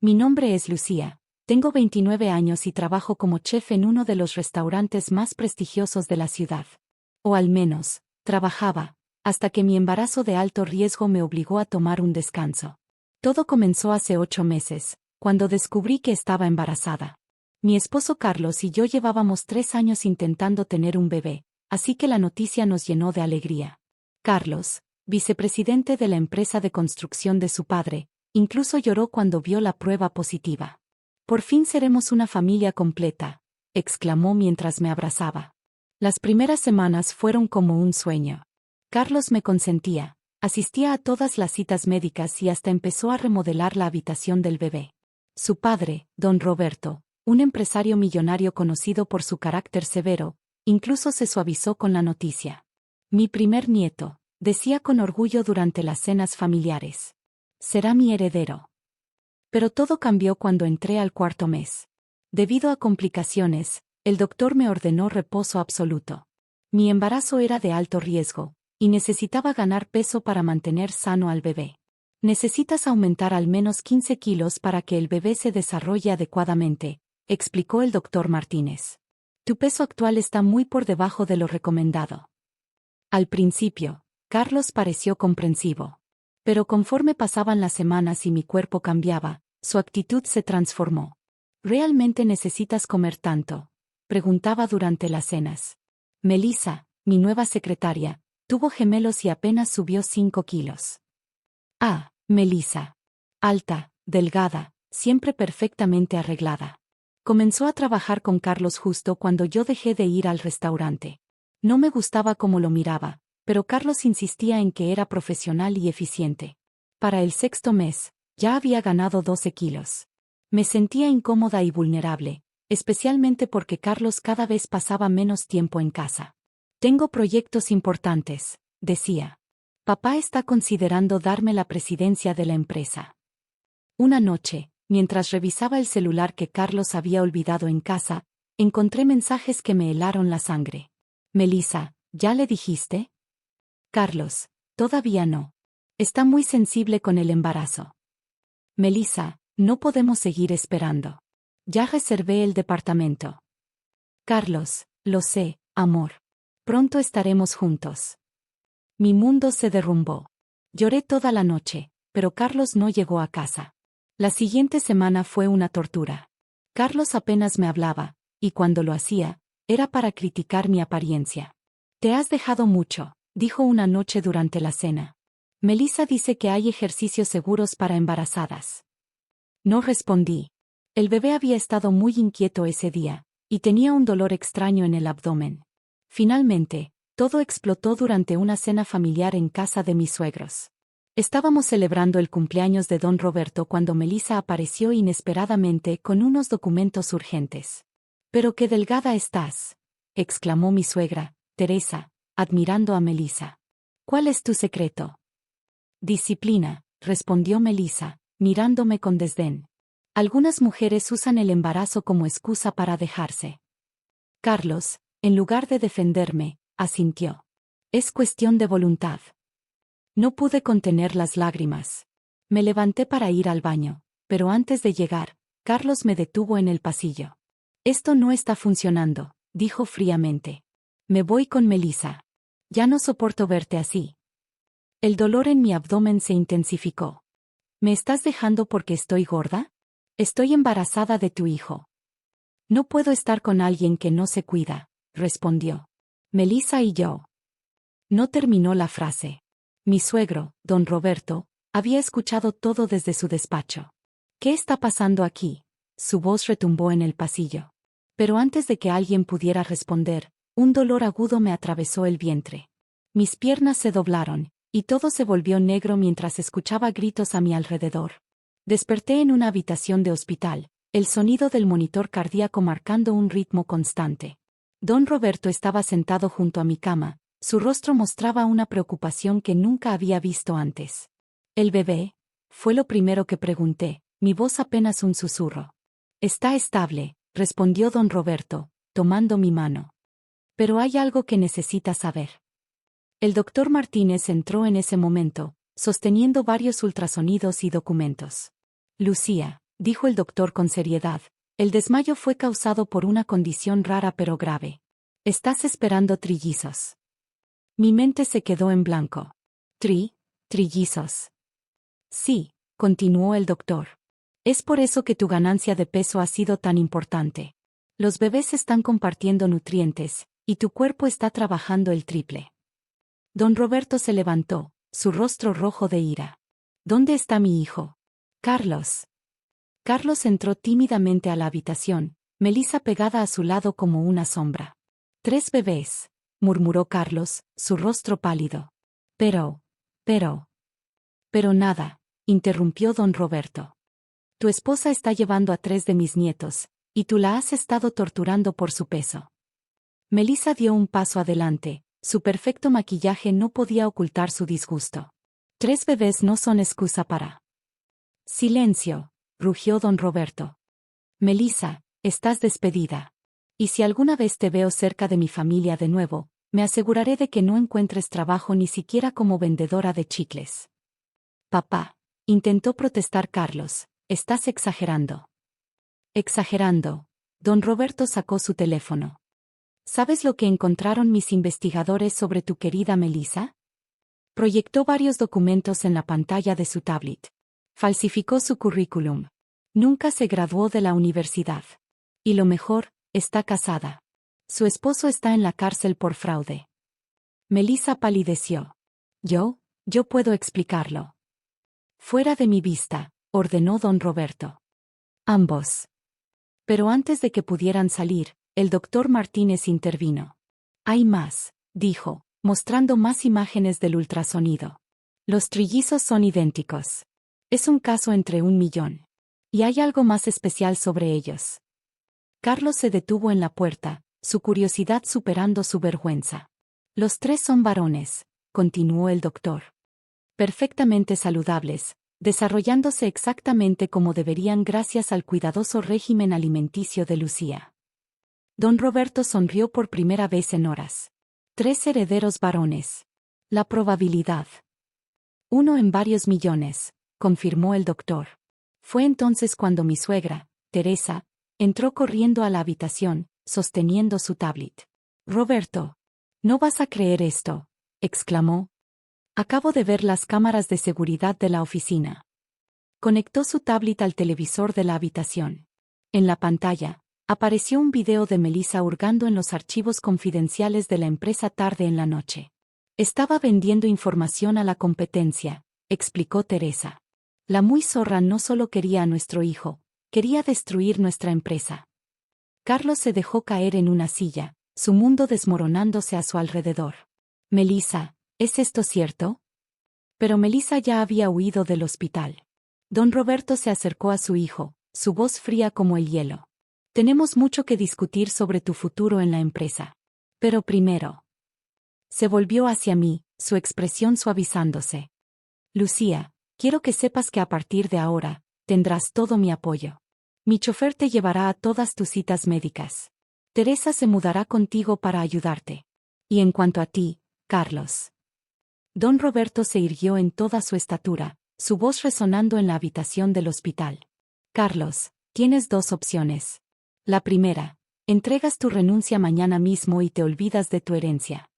Mi nombre es Lucía. Tengo 29 años y trabajo como chef en uno de los restaurantes más prestigiosos de la ciudad. O al menos, trabajaba, hasta que mi embarazo de alto riesgo me obligó a tomar un descanso. Todo comenzó hace 8 meses, cuando descubrí que estaba embarazada. Mi esposo Carlos y yo llevábamos 3 años intentando tener un bebé, así que la noticia nos llenó de alegría. Carlos, vicepresidente de la empresa de construcción de su padre, incluso lloró cuando vio la prueba positiva. «Por fin seremos una familia completa», exclamó mientras me abrazaba. Las primeras semanas fueron como un sueño. Carlos me consentía, asistía a todas las citas médicas y hasta empezó a remodelar la habitación del bebé. Su padre, don Roberto, un empresario millonario conocido por su carácter severo, incluso se suavizó con la noticia. «Mi primer nieto», decía con orgullo durante las cenas familiares. «Será mi heredero». Pero todo cambió cuando entré al 4.º mes. Debido a complicaciones, el doctor me ordenó reposo absoluto. Mi embarazo era de alto riesgo, y necesitaba ganar peso para mantener sano al bebé. «Necesitas aumentar al menos 15 kilos para que el bebé se desarrolle adecuadamente», explicó el doctor Martínez. «Tu peso actual está muy por debajo de lo recomendado». Al principio, Carlos pareció comprensivo. Pero conforme pasaban las semanas y mi cuerpo cambiaba, su actitud se transformó. «¿Realmente necesitas comer tanto?», preguntaba durante las cenas. Melissa, mi nueva secretaria, tuvo gemelos y apenas subió 5 kilos. Ah, Melissa. Alta, delgada, siempre perfectamente arreglada. Comenzó a trabajar con Carlos justo cuando yo dejé de ir al restaurante. No me gustaba cómo lo miraba, pero Carlos insistía en que era profesional y eficiente. Para el 6.º mes, ya había ganado 12 kilos. Me sentía incómoda y vulnerable, especialmente porque Carlos cada vez pasaba menos tiempo en casa. «Tengo proyectos importantes», decía. «Papá está considerando darme la presidencia de la empresa». Una noche, mientras revisaba el celular que Carlos había olvidado en casa, encontré mensajes que me helaron la sangre. «Melissa, ¿ya le dijiste?» «Carlos, todavía no. Está muy sensible con el embarazo». «Melissa, no podemos seguir esperando. Ya reservé el departamento». «Carlos, lo sé, amor. Pronto estaremos juntos». Mi mundo se derrumbó. Lloré toda la noche, pero Carlos no llegó a casa. La siguiente semana fue una tortura. Carlos apenas me hablaba, y cuando lo hacía, era para criticar mi apariencia. «Te has dejado mucho», dijo una noche durante la cena. «Melissa dice que hay ejercicios seguros para embarazadas». No respondí. El bebé había estado muy inquieto ese día, y tenía un dolor extraño en el abdomen. Finalmente, todo explotó durante una cena familiar en casa de mis suegros. Estábamos celebrando el cumpleaños de don Roberto cuando Melissa apareció inesperadamente con unos documentos urgentes. «¡Pero qué delgada estás!», exclamó mi suegra, Teresa, admirando a Melissa. «¿Cuál es tu secreto?». «Disciplina», respondió Melissa, mirándome con desdén. «Algunas mujeres usan el embarazo como excusa para dejarse». Carlos, en lugar de defenderme, asintió. «Es cuestión de voluntad». No pude contener las lágrimas. Me levanté para ir al baño, pero antes de llegar, Carlos me detuvo en el pasillo. «Esto no está funcionando», dijo fríamente. «Me voy con Melissa. Ya no soporto verte así». El dolor en mi abdomen se intensificó. «¿Me estás dejando porque estoy gorda? Estoy embarazada de tu hijo». «No puedo estar con alguien que no se cuida», respondió. «Melissa y yo». No terminó la frase. Mi suegro, don Roberto, había escuchado todo desde su despacho. «¿Qué está pasando aquí?», su voz retumbó en el pasillo. Pero antes de que alguien pudiera responder, un dolor agudo me atravesó el vientre. Mis piernas se doblaron, y todo se volvió negro mientras escuchaba gritos a mi alrededor. Desperté en una habitación de hospital, el sonido del monitor cardíaco marcando un ritmo constante. Don Roberto estaba sentado junto a mi cama, su rostro mostraba una preocupación que nunca había visto antes. «¿El bebé?», fue lo primero que pregunté, mi voz apenas un susurro. «Está estable», respondió don Roberto, tomando mi mano. «Pero hay algo que necesitas saber». El doctor Martínez entró en ese momento, sosteniendo varios ultrasonidos y documentos. «Lucía, dijo el doctor con seriedad. El desmayo fue causado por una condición rara pero grave. Estás esperando trillizos. Mi mente se quedó en blanco. Trillizos. Sí, continuó el doctor. Es por eso que tu ganancia de peso ha sido tan importante. Los bebés están compartiendo nutrientes, y tu cuerpo está trabajando el triple. Don Roberto se levantó, su rostro rojo de ira. ¿Dónde está mi hijo? Carlos. Carlos entró tímidamente a la habitación, Melissa pegada a su lado como una sombra. 3 bebés, murmuró Carlos, su rostro pálido. Pero nada, interrumpió don Roberto. Tu esposa está llevando a 3 de mis nietos, y tú la has estado torturando por su peso. Melissa dio un paso adelante, su perfecto maquillaje no podía ocultar su disgusto. 3 bebés no son excusa para. Silencio, rugió don Roberto. Melissa, estás despedida. Y si alguna vez te veo cerca de mi familia de nuevo, me aseguraré de que no encuentres trabajo ni siquiera como vendedora de chicles. Papá, intentó protestar Carlos, estás exagerando. Exagerando. Don Roberto sacó su teléfono. ¿Sabes lo que encontraron mis investigadores sobre tu querida Melissa? Proyectó varios documentos en la pantalla de su tablet. Falsificó su currículum. Nunca se graduó de la universidad. Y lo mejor, está casada. Su esposo está en la cárcel por fraude. Melissa palideció. Yo puedo explicarlo. Fuera de mi vista, ordenó don Roberto. Ambos. Pero antes de que pudieran salir, el doctor Martínez intervino. Hay más, dijo, mostrando más imágenes del ultrasonido. Los trillizos son idénticos. Es un caso entre 1 millón. Y hay algo más especial sobre ellos. Carlos se detuvo en la puerta, su curiosidad superando su vergüenza. Los 3 son varones, continuó el doctor. Perfectamente saludables, desarrollándose exactamente como deberían gracias al cuidadoso régimen alimenticio de Lucía. Don Roberto sonrió por primera vez en horas. 3 herederos varones. La probabilidad. 1 en varios millones, confirmó el doctor. Fue entonces cuando mi suegra, Teresa, entró corriendo a la habitación, sosteniendo su tablet. Roberto, no vas a creer esto, exclamó. Acabo de ver las cámaras de seguridad de la oficina. Conectó su tablet al televisor de la habitación. En la pantalla, apareció un video de Melissa hurgando en los archivos confidenciales de la empresa tarde en la noche. Estaba vendiendo información a la competencia, explicó Teresa. La muy zorra no solo quería a nuestro hijo, quería destruir nuestra empresa. Carlos se dejó caer en una silla, su mundo desmoronándose a su alrededor. Melissa, ¿es esto cierto? Pero Melissa ya había huido del hospital. Don Roberto se acercó a su hijo, su voz fría como el hielo. Tenemos mucho que discutir sobre tu futuro en la empresa. Pero primero. Se volvió hacia mí, su expresión suavizándose. Lucía, quiero que sepas que a partir de ahora, tendrás todo mi apoyo. Mi chofer te llevará a todas tus citas médicas. Teresa se mudará contigo para ayudarte. Y en cuanto a ti, Carlos. Don Roberto se irguió en toda su estatura, su voz resonando en la habitación del hospital. Carlos, tienes 2 opciones. La primera, entregas tu renuncia mañana mismo y te olvidas de tu herencia.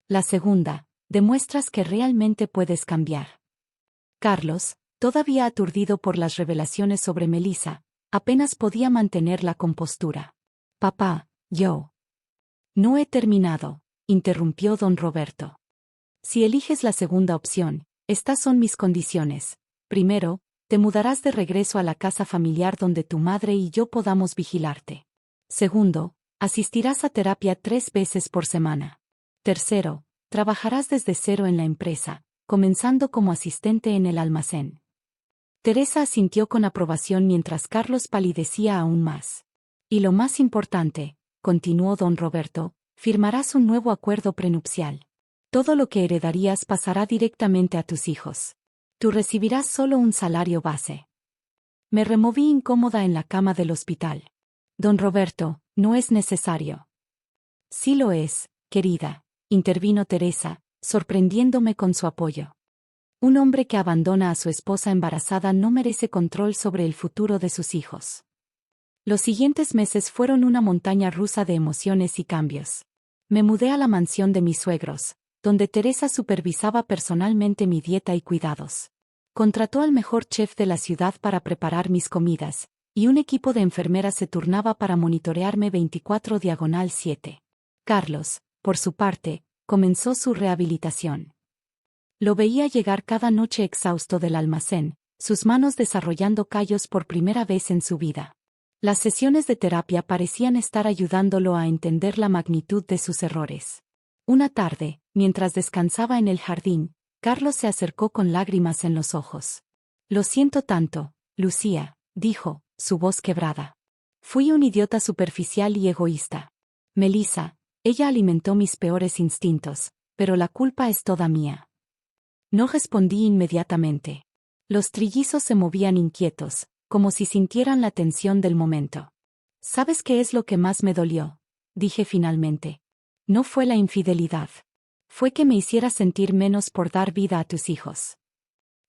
La segunda, demuestras que realmente puedes cambiar. Carlos, todavía aturdido por las revelaciones sobre Melissa, apenas podía mantener la compostura. Papá, yo. No he terminado, interrumpió don Roberto. Si eliges la segunda opción, estas son mis condiciones. Primero, te mudarás de regreso a la casa familiar donde tu madre y yo podamos vigilarte. Segundo, asistirás a terapia 3 veces por semana. Tercero, trabajarás desde cero en la empresa, comenzando como asistente en el almacén. Teresa asintió con aprobación mientras Carlos palidecía aún más. Y lo más importante, continuó don Roberto, firmarás un nuevo acuerdo prenupcial. Todo lo que heredarías pasará directamente a tus hijos. Tú recibirás solo un salario base. Me removí incómoda en la cama del hospital. Don Roberto, no es necesario. Sí lo es, querida, intervino Teresa, sorprendiéndome con su apoyo. Un hombre que abandona a su esposa embarazada no merece control sobre el futuro de sus hijos. Los siguientes meses fueron una montaña rusa de emociones y cambios. Me mudé a la mansión de mis suegros, donde Teresa supervisaba personalmente mi dieta y cuidados. Contrató al mejor chef de la ciudad para preparar mis comidas, y un equipo de enfermeras se turnaba para monitorearme 24/7. Carlos, por su parte, comenzó su rehabilitación. Lo veía llegar cada noche exhausto del almacén, sus manos desarrollando callos por primera vez en su vida. Las sesiones de terapia parecían estar ayudándolo a entender la magnitud de sus errores. Una tarde, mientras descansaba en el jardín, Carlos se acercó con lágrimas en los ojos. «Lo siento tanto, Lucía», dijo, su voz quebrada. «Fui un idiota superficial y egoísta. Melissa, ella alimentó mis peores instintos, pero la culpa es toda mía». No respondí inmediatamente. Los trillizos se movían inquietos, como si sintieran la tensión del momento. «¿Sabes qué es lo que más me dolió?», dije finalmente. «No fue la infidelidad. Fue que me hiciera sentir menos por dar vida a tus hijos».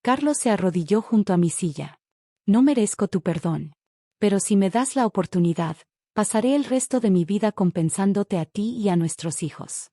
Carlos se arrodilló junto a mi silla. «No merezco tu perdón. Pero si me das la oportunidad, pasaré el resto de mi vida compensándote a ti y a nuestros hijos».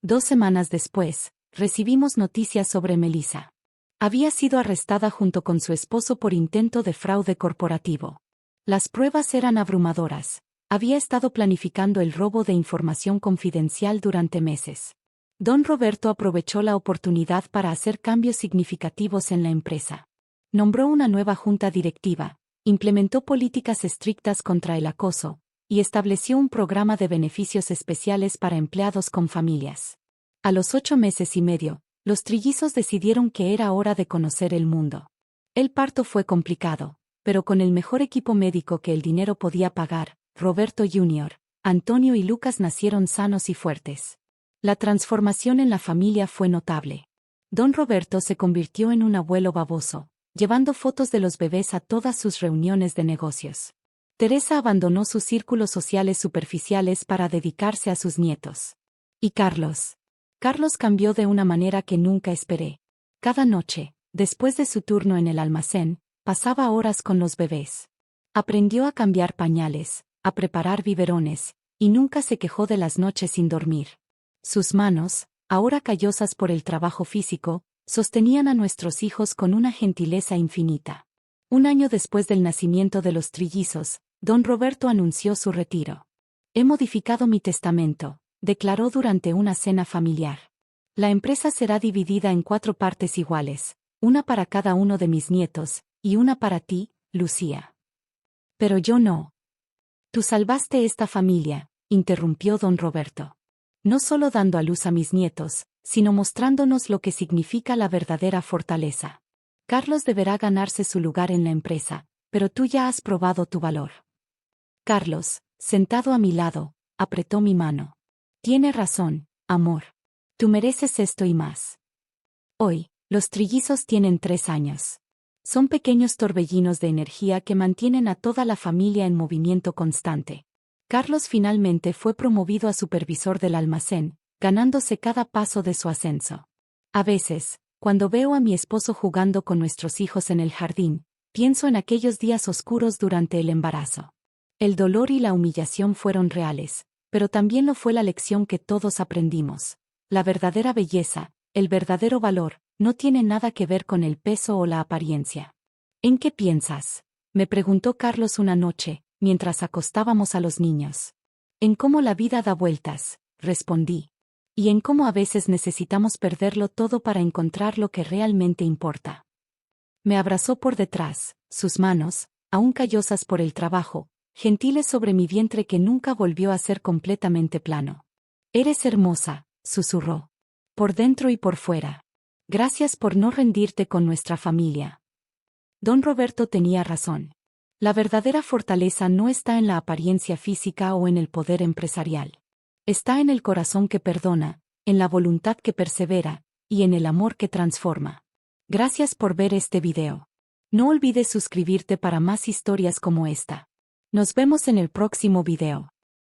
2 semanas después, recibimos noticias sobre Melissa. Había sido arrestada junto con su esposo por intento de fraude corporativo. Las pruebas eran abrumadoras. Había estado planificando el robo de información confidencial durante meses. Don Roberto aprovechó la oportunidad para hacer cambios significativos en la empresa. Nombró una nueva junta directiva, implementó políticas estrictas contra el acoso, y estableció un programa de beneficios especiales para empleados con familias. A los 8 meses y medio, los trillizos decidieron que era hora de conocer el mundo. El parto fue complicado, pero con el mejor equipo médico que el dinero podía pagar, Roberto Jr., Antonio y Lucas nacieron sanos y fuertes. La transformación en la familia fue notable. Don Roberto se convirtió en un abuelo baboso, llevando fotos de los bebés a todas sus reuniones de negocios. Teresa abandonó sus círculos sociales superficiales para dedicarse a sus nietos. Y Carlos cambió de una manera que nunca esperé. Cada noche, después de su turno en el almacén, pasaba horas con los bebés. Aprendió a cambiar pañales, a preparar biberones, y nunca se quejó de las noches sin dormir. Sus manos, ahora callosas por el trabajo físico, sostenían a nuestros hijos con una gentileza infinita. 1 año después del nacimiento de los trillizos, don Roberto anunció su retiro. «He modificado mi testamento», declaró durante una cena familiar. «La empresa será dividida en 4 partes iguales, una para cada uno de mis nietos, y una para ti, Lucía». «Pero yo no». «Tú salvaste esta familia», interrumpió don Roberto. «No solo dando a luz a mis nietos, sino mostrándonos lo que significa la verdadera fortaleza. Carlos deberá ganarse su lugar en la empresa, pero tú ya has probado tu valor». Carlos, sentado a mi lado, apretó mi mano. «Tiene razón, amor. Tú mereces esto y más». Hoy, los trillizos tienen 3 años. Son pequeños torbellinos de energía que mantienen a toda la familia en movimiento constante. Carlos finalmente fue promovido a supervisor del almacén, ganándose cada paso de su ascenso. A veces, cuando veo a mi esposo jugando con nuestros hijos en el jardín, pienso en aquellos días oscuros durante el embarazo. El dolor y la humillación fueron reales, pero también lo fue la lección que todos aprendimos. La verdadera belleza, el verdadero valor, no tiene nada que ver con el peso o la apariencia. «¿En qué piensas?», me preguntó Carlos una noche, mientras acostábamos a los niños. «En cómo la vida da vueltas», respondí. «Y en cómo a veces necesitamos perderlo todo para encontrar lo que realmente importa». Me abrazó por detrás, sus manos, aún callosas por el trabajo, gentiles sobre mi vientre que nunca volvió a ser completamente plano. «Eres hermosa», susurró. «Por dentro y por fuera. Gracias por no rendirte con nuestra familia». Don Roberto tenía razón. La verdadera fortaleza no está en la apariencia física o en el poder empresarial. Está en el corazón que perdona, en la voluntad que persevera, y en el amor que transforma. Gracias por ver este video. No olvides suscribirte para más historias como esta. Nos vemos en el próximo video.